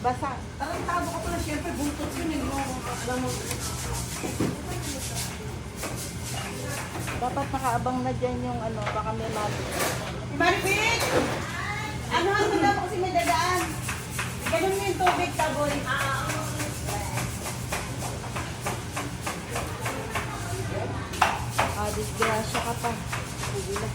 basa. Tarantado ka pala, syempre, buntot yun eh. Alam mo. Dapat nakaabang na dyan yung ano, baka may mabit. Maribit! Ano ang ganda mo kasi may dadaan? Ganun mo yung tubig, taboy. Disgrasya ka pa. Sige lang.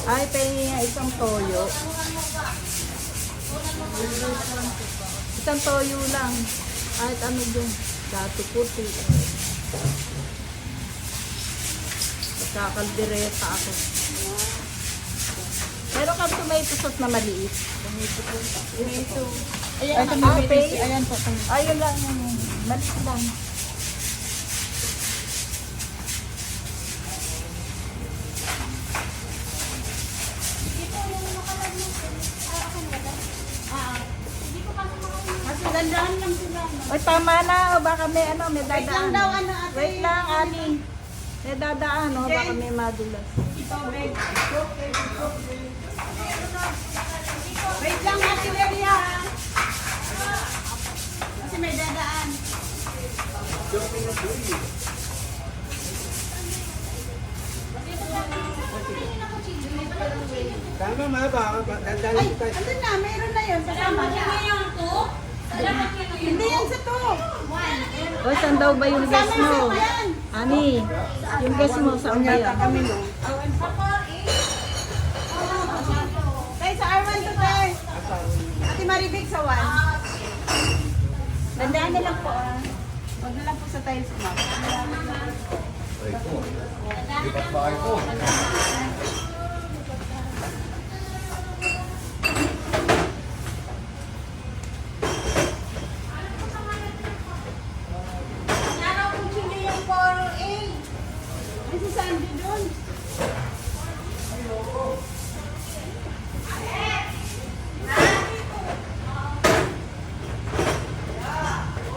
Ay, pengi nga isang toyo. Isang toyo lang. Kahit ano dun. Dato puti. Kakaldereta ako. Meron kang tomato sauce na maliit. Tomato. Ayan, ayan po. Ayun lang. Maliit lang. Mas magandaan lang sila. Oy, tama na. O baka may ano, may Wait lang dadaan. daw, ano, ate. Wait lang, Ani. May dadaan, o. Baka may madulas. Tubig. Wait lang, Ate Lelia. Kasi may dadaan. Tama ma, baka dandali Ay, tayo. andun na, meron na yun. Kasama. Hindi yan sa to. O, saan daw ba yung gas Kasama mo? sa yan. Ani, yung gas mo, saan ba yan? Kami no. Tay, sa R1 to, tay. Ate Maribig sa 1. Dandaan na lang po, ah. Huwag na lang po sa tiles, ma'am. Lipat pa kayo po. Ay, si Sandy doon.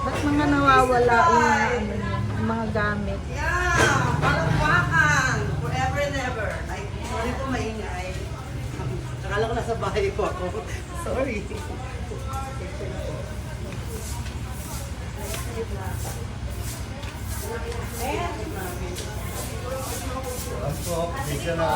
Ba't mga nawawala yung mga ano niya, yung mga gamit? Yeah, palakpakan. Forever and ever. Ay, sorry po maingay. Akala ko nasa bahay ko ako. Sorry. Alas po, pizza na.